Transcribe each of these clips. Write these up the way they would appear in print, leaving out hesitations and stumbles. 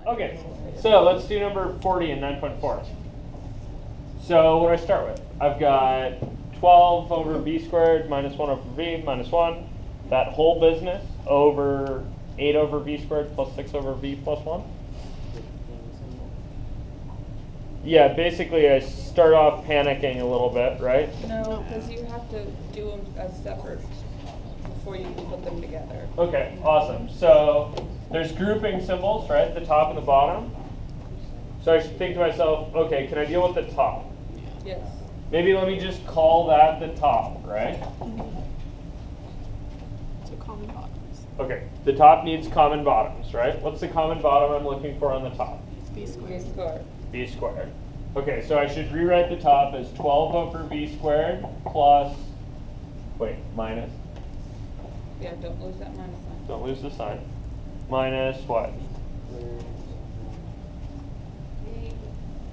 Okay, so let's do number 40 and 9.4. So what do I start with? I've got 12 over b squared minus 1 over v minus 1. That whole business over 8 over v squared plus 6 over v plus 1. Yeah, basically I start off panicking a little bit, right? No, because you have to do them as separate before you can put them together. Okay, awesome. So there's grouping symbols, right? The top and the bottom. So I should think to myself, okay, can I deal with the top? Yes. Maybe let me just call that the top, right? So common bottoms. Okay, the top needs common bottoms, right? What's the common bottom I'm looking for on the top? B B squared. squared. B squared. Okay, so I should rewrite the top as 12 over b squared plus, minus. Yeah, don't lose that minus sign. Don't lose the sign. Minus what?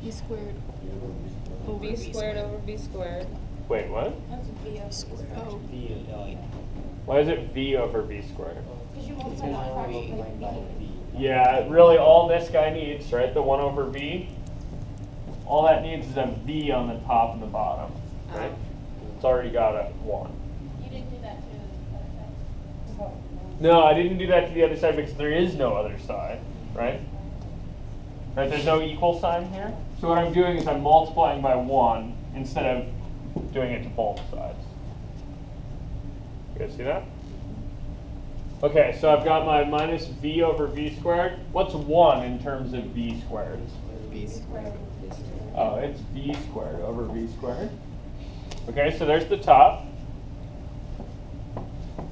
B squared over B squared over B squared. Wait, what? That's B squared. Oh. Why is it v over b squared? Because you multiply that by Yeah, really all this guy needs, right? The 1 over v. All that needs is a v on the top and the bottom, right? It's already got a 1. You didn't do that to the other side? No, I didn't do that to the other side because there is no other side, right? Right, there's no equal sign here. So what I'm doing is I'm multiplying by 1 instead of doing it to both sides. You guys see that? Okay, so I've got my minus v over v squared. What's 1 in terms of v squared? B squared. Oh, it's v squared over v squared. Okay, so there's the top.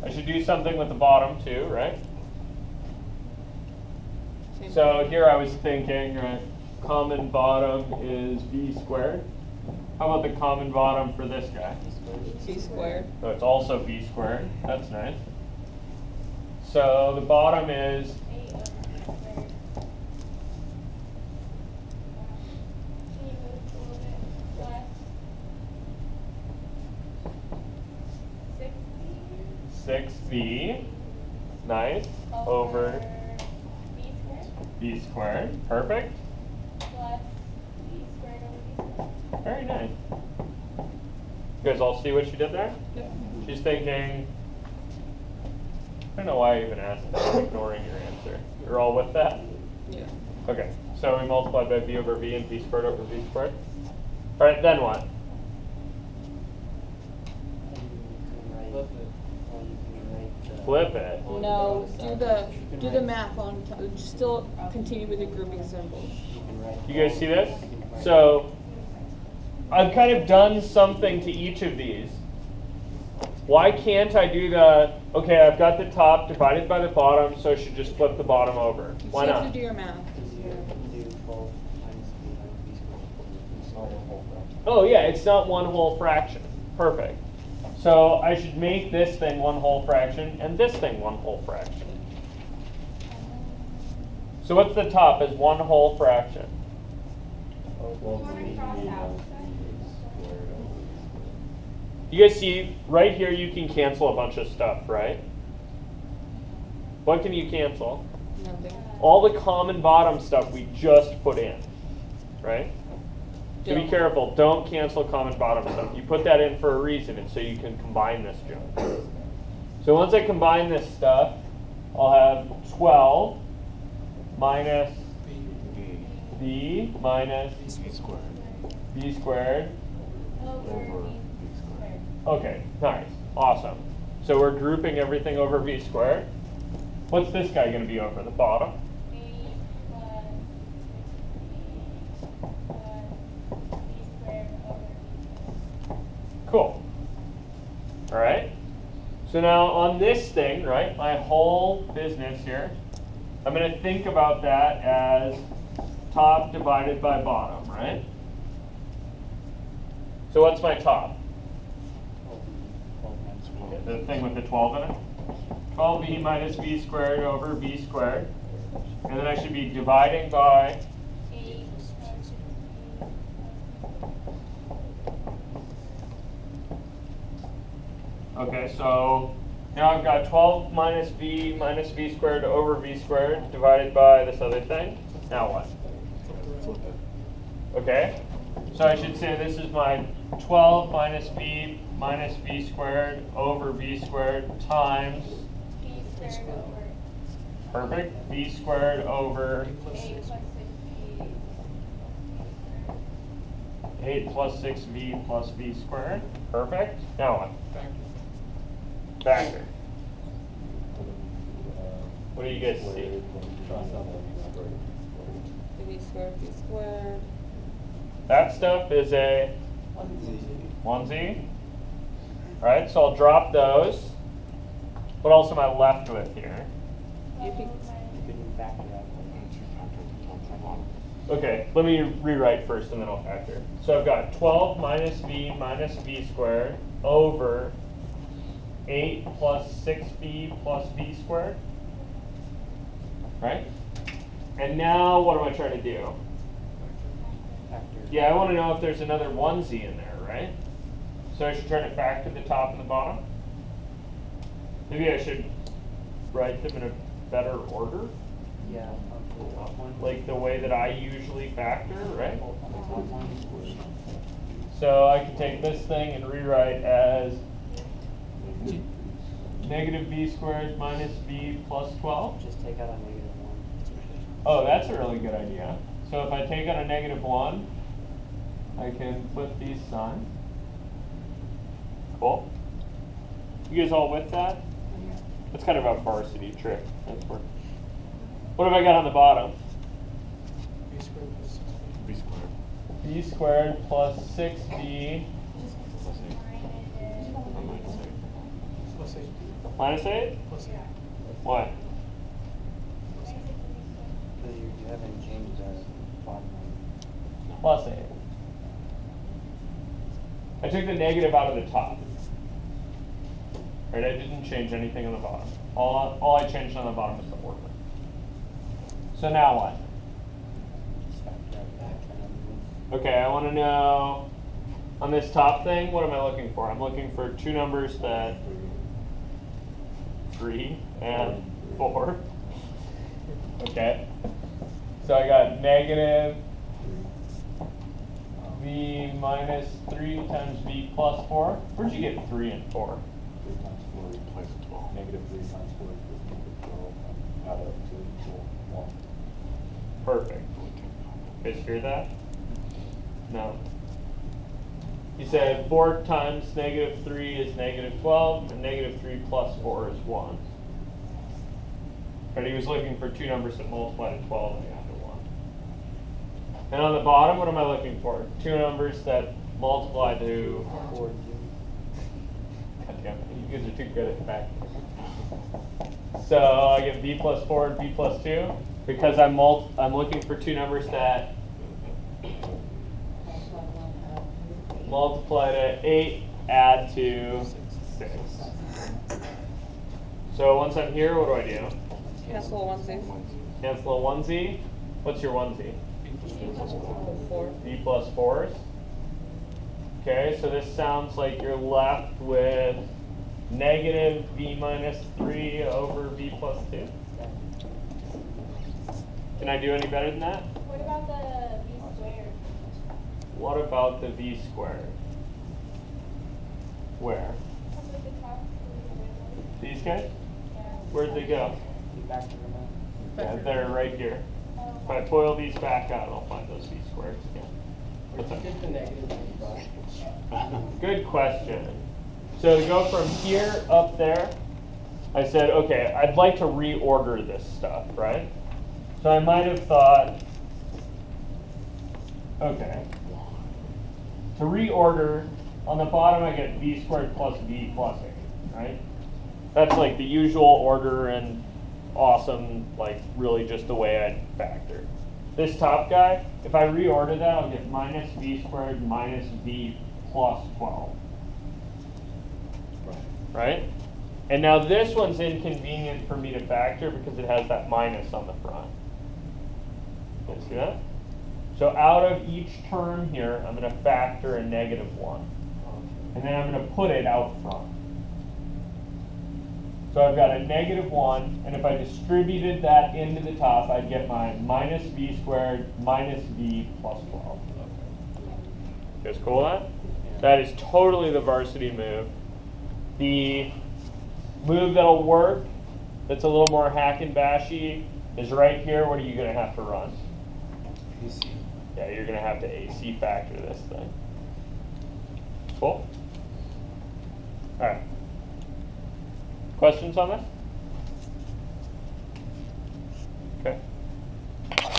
I should do something with the bottom too, right? So here I was thinking, right, common bottom is v squared. How about the common bottom for this guy? B squared. So it's also v squared. That's nice. So the bottom is 8 over B squared. Can you move a little bit less? 6v, nice, over B squared b squared. Perfect. plus B squared over B squared. Very nice. You guys all see what she did there? Yep. She's thinking, I don't know why I even asked that. I'm ignoring your answer. You're all with that? Yeah. Okay, so we multiplied by v over v and v squared over v squared. All right, then what? Flip it. No, do the math on still continue with the grouping symbols. You guys see this? So I've kind of done something to each of these. Why can't I do okay, I've got the top divided by the bottom, so I should just flip the bottom over. Why You have to not? do your math. Oh yeah, it's not one whole fraction. Perfect. So I should make this thing one whole fraction and this thing one whole fraction. So what's the top as one whole fraction? You guys see, right here you can cancel a bunch of stuff, right? What can you cancel? Nothing. All the common bottom stuff we just put in, right? So be Don't. careful, don't cancel common bottom stuff. You put that in for a reason, and so you can combine this junk. So once I combine this stuff, I'll have 12 minus b minus b squared. Over B squared. Okay, nice, awesome. So we're grouping everything over v squared. What's this guy going to be over the bottom? 8 plus 6B plus B squared over B squared. Cool. All right. So now on this thing, right, my whole business here, I'm going to think about that as top divided by bottom, right? So what's my top? The thing with the 12 in it? 12b minus b squared over b squared. And then I should be dividing by 8 plus 6B. Okay, so now I've got 12 minus v squared over v squared divided by this other thing. Now what? Okay, so I should say this is my 12 minus b squared over b squared times, B squared over perfect, b squared over 8 plus 6B. 8 plus 6b plus b squared. Perfect. Now what? Factor. What do you guys see? B squared, B squared. That stuff is a 1z. Right, so I'll drop those. What else am I left with here? You can, Okay, let me rewrite first and then I'll factor. So I've got 12 minus b squared over 8 plus 6b plus b squared. Right? And now what am I trying to do? Yeah, I want to know if there's another 1z in there, right? So I should try to factor the top and the bottom. Maybe I should write them in a better order. Yeah. Like the way that I usually factor, right? So I can take this thing and rewrite as negative b squared minus b plus 12. Just take out a -1. Oh, that's a really good idea. So if I take out a -1, I can flip these signs. Cool. You guys all with that? That's kind of a varsity trick. That's work. What have I got on the bottom? B squared plus 6b minus 8? What? You haven't changed the bottom line. Plus 8. I took the negative out of the top. Right, I didn't change anything on the bottom. All I changed on the bottom is the order. So now what? Just factor out that kind of move. Okay, I want to know on this top thing, what am I looking for? I'm looking for two numbers that 3 and 4. Okay. So I got negative b minus 3 times b plus 4. Where'd you get 3 and 4? 3 times 4 equals 12. Negative 3 times 4 equals -12. Add up to equal 1. Perfect. You guys hear that? No. He said 4 times negative 3 is negative 12, and negative 3 plus 4 is 1. But he was looking for two numbers that multiply to 12 and add to 1. And on the bottom, what am I looking for? Two numbers that multiply to... Or God damn it, you guys are too good at back. So I get b plus 4 and b plus 2 because I'm looking for two numbers that multiply to 8, add to 6. So once I'm here, what do I do? cancel one Z. Cancel a 1z. What's your 1z? 4. b plus 4s. Okay, so this sounds like you're left with negative b minus 3 over b plus 2. Can I do any better than that? What about the B squared? What about the v squared? Where? Up at the top. These guys? Yeah. Where'd they go? you factor them out. Yeah, they're right here. If I FOIL these back out, I'll find those v squareds again. What's up? Get the negative when Good question. So to go from here up there, I said, okay, I'd like to reorder this stuff, right? So I might have thought, okay, to reorder, on the bottom I get v squared plus v plus 8, right? That's like the usual order and awesome, like really just the way I'd factor. This top guy, if I reorder that, I'll get minus v squared minus v plus 12. Right? And now this one's inconvenient for me to factor because it has that minus on the front. You see that? So out of each term here, I'm going to factor a -1. And then I'm going to put it out front. So I've got a -1, and if I distributed that into the top, I'd get my minus v squared minus v plus 12. You guys cool with that? That is totally the varsity move. The move that'll work, that's a little more hack and bashy, is right here. What are you going to have to run? PC. Yeah, you're going to have to AC factor this thing. Cool? All right. Questions on this?